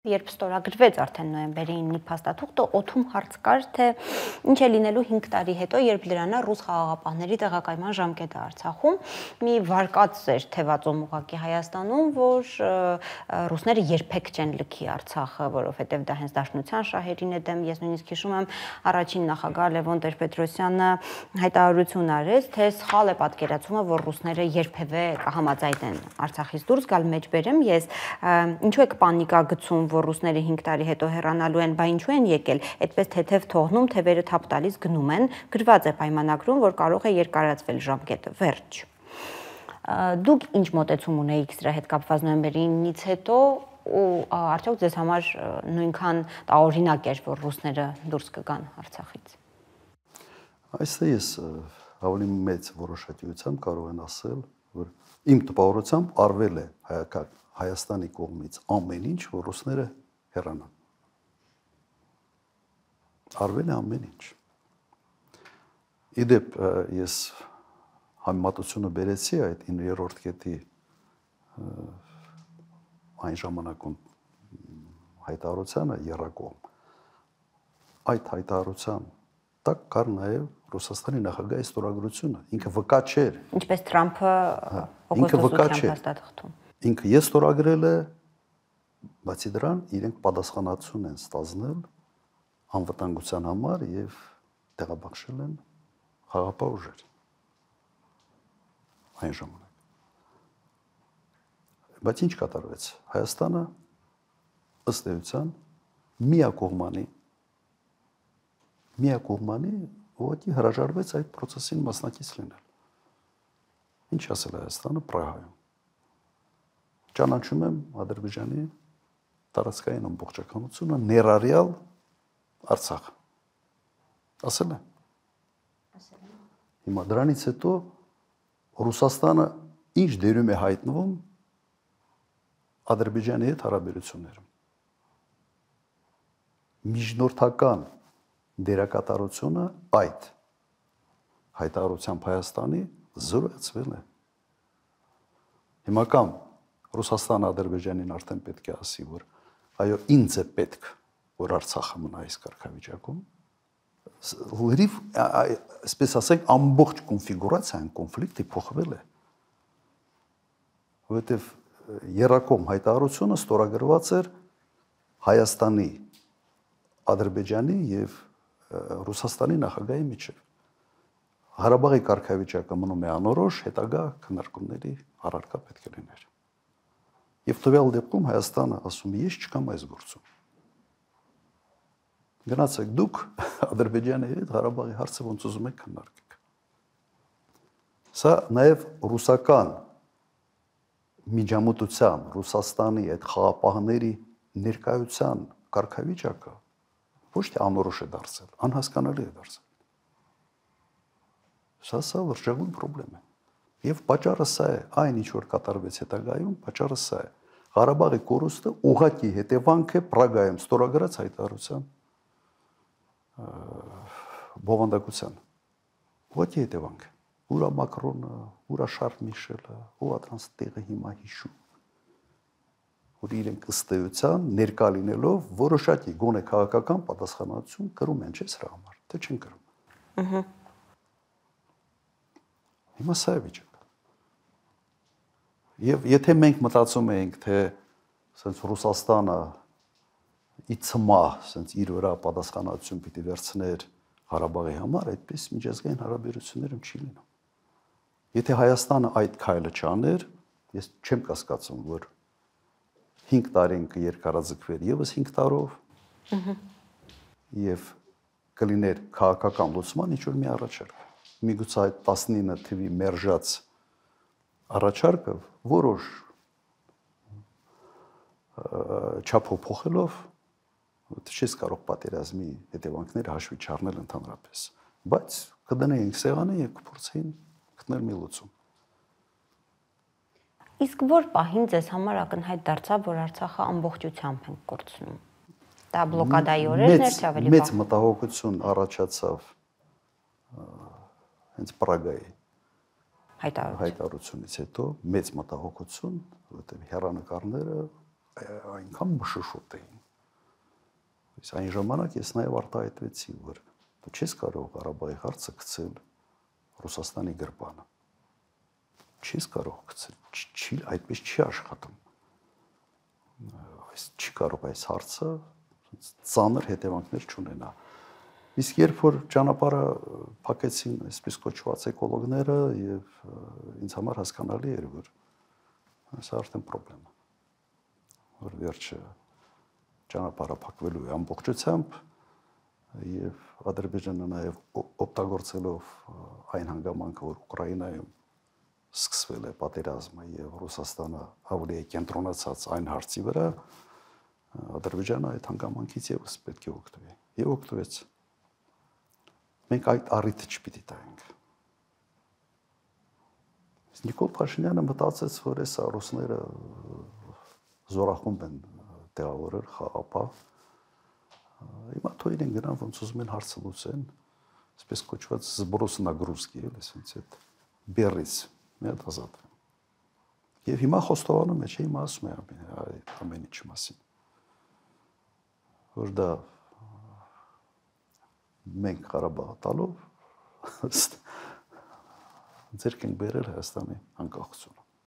Երբ ստորագրվեց արդեն նոյեմբերի 9-ի փաստաթուղթը, օդում հարց կար, թե ինչ է լինելու 5 տարի հետո, երբ լրանա ռուս խաղաղապահների տեղակայման ժամկետը Արցախում, մի վարկած էր թևածում ուղղակի Հայաստանում, որ ռուսները երբեք չեն լքի Արցախը, որովհետև դա հենց Դաշնության շահերին է դեմ։ Ես նույնիսկ հիշում եմ առաջին նախագահ Լևոն Տեր-Պետրոսյանը հայտարարություն արեց, թե սխալ է պատկերացումը, որ ռուսները երբևէ կհամաձայնեն Արցախից դուրս գալ, մեջբերեմ ես, ինչու եք պանիկա գցում, որ ռուսները 5 տարի հետո հեռանալու են, բա ինչու են եկել, այդպես թեթև թողնում, թևերը թափ տալիս գնում են, գրված է պայմանագրում, որ կարող է երկարացվել ժամկետը, վերջ։ Դուք ինչ մոտեցում ունեիք սրա հետ կապված նոյեմբերի 9-ից հետո ու արդյոք ձեզ համար նույնքան տարօրինակ էր, որ ռուսները դուրս կգան Արցախից։ Այստեղ ես ավելի մեծ որոշակիությամբ կարող եմ ասել, որ իմ տպավորությամբ արվել է Հայաստանի կողմից ամեն ինչ, որ ռուսները հեռանան։ Արվել է ամեն ինչ։ Իդեպ ես համեմատությունը բերեցի այդ 9-րդ կետի այն ժամանակում հայտարարությանը եռակողմ։ Այդ հայտարարության տակ կար նաև Ռուսաստանի նախագահի ստորագրությունը, ինքը վկա չէր։ Ինչպես Թրամփը օգոստոսյան փաստաթղթում։ Ինքը ես ստորագրել է, բացի դրան իրենք պատասխանատվություն են ստանձնել անվտանգության համար եւ տեղաբաշխել են խաղաղապահ ուժեր այն ժամանակ։ Բայց ինչ կատարվեց։ Հայաստանը ըստ էության միակողմանի ուղղակի հրաժարվեց այդ process-ին մասնակից լինել։ Ինչ ասել Հայաստանը Պրահայում։ Ճանաչում եմ Ադրբեջանի տարածքային ամբողջականությունը ներառյալ Արցախը։ Ասել է։ Հիմա դրանից հետո Ռուսաստանը ինչ դերում է հայտնվում Ադրբեջանի հետ հարաբերություններում։ Միջնորդական դերակատարությունը այդ հայտարարությամբ Հայաստանի զորացվել է։ Հիմա կամ Ռուսաստանը Ադրբեջանին արդեն պետք է ասի, որ այո, ինձ է պետք, որ Արցախը մնա այս կարգավիճակում, լրիվ, այսպես ասենք, ամբողջ կոնֆիգուրացիան կոնֆլիկտի փոխվել է։ Որովհետև եռակողմ հայտարարությունը ստորագրված էր Հայաստանի, Ադրբեջանի եւ Ռուսաստանի նախագահի միջև։ Ղարաբաղի կարգավիճակը մնում է անորոշ, հետագա քննարկումների առարկա պետք է լիներ։ Եվ տվյալ դեպքում Հայաստանը ասում է, ես չկամ այս գործում։ Գնացեք դուք Ադրբեջանի հետ Ղարաբաղի հարցը ոնց ուզում եք քննարկեք։ Սա նաև ռուսական միջամտության, Ռուսաստանի այդ խաղապահների ներկայության կարգավիճակը ոչ թե անորոշ է դարձել, անհասկանալի է դարձել։ Սա լրջագույն խնդրեմ է։ Եվ պատճառը սա է, այն ինչ որ կատարվեց հետագայում, պատճառը սա է։ Ղարաբաղի կորուստը ուղղակի հետևանք է Պրագայում ստորագրած հայտարարության բովանդակության։ Ուղղակի հետևանք է։ Ուրա Մակրոնը, ուրա Շարլ Միշելը, ով դրանց տեղը հիմա հիշում։ Որ իրենք ըստ էության ներկա լինելով որոշակի գոնե քաղաքական պատասխանատվություն կրում են, չէ՞ սրա համար, թե չեն կրում։ Հիմա սա է վիճակը։ Եվ եթե մենք մտածում էինք, թե ասենց Ռուսաստանը իցմա, ասենց իր վրա պատասխանատվություն պիտի վերցներ Ղարաբաղի համար, այդպես միջազգային հարաբերություններում չի լինում։ Եթե Հայաստանը այդ քայլը չաներ, ես չեմ կասկածում, որ 5 տարին կերկարաձգվեր եւս 5 տարով եւ կլիներ քաղաքական լուծման ինչ որ մի առաջարկ։ Միգուցե այդ 19 թվի մերժած առաջարկը որոշ չափով փոխելով չես կարող պատերազմի հետևանքները հաշվի չառնել ընդհանրապես, բայց կդնեինք սեղանը եւ կփորձեին գտնել մի լուծում։ Իսկ որ պահին ձեզ համար ակնհայտ դարձավ, որ Արցախը ամբողջությամբ են կորցնում։ Դա բլոկադայի օրերն էր, թե ավելի մեծ մտահոգություն առաջացավ հենց Պրագայի հայտարարությունից հետո, մեծ մտահոգություն, որովհետև հեռանկարները այնքան մշուշոտ էին։ Իսկ այն ժամանակ ես նաև արտահայտվեցի, որ դու չես կարող Ղարաբաղի հարցը գցել Ռուսաստանի գրպանը։ Չես կարող գցել, այդպես չի աշխատում։ Այս չի կարող այս հարցը ծանր հետևանքներ չունենա։ Իսկ երբ որ ճանապարհը փակեցին այսպես կոչված էկոլոգները եւ ինձ համար հասկանալի էր, որ սա արդեն խնդրեմ է, որ վերջը ճանապարհը փակվելու է ամբողջությամբ եւ Ադրբեջանը նաեւ օգտագործելով այն հանգամանքը, որ Ուկրաինայում սկսվել է պատերազմը եւ Ռուսաստանը ավելի է կենտրոնացած այն հարցի վրա, Ադրբեջանը այդ հանգամանքից եւս պետք է օգտվի։ Եվ օգտվեց։ Մենք այդ առիթը չպիտի տայինք։ Նիկոլ Փաշինյանը մտածեց, որ այս ռուսները զորախումբ են տեղավորել խաղապահ։ Հիմա թույլ են գնան, ոնց ուզում են հարցը լուծեն, այսպես կոչված զբրոս նագրուսկի, այսինքն այդ բերից մի հատ ազատվեն։ Եվ հիմա խոստովանում է, չէ, հիմա ասում է ամեն ինչի մասին։ Որ դա մենք Ղարաբաղը տալով ձեռք ենք բերել Հայաստանի անկախությունը։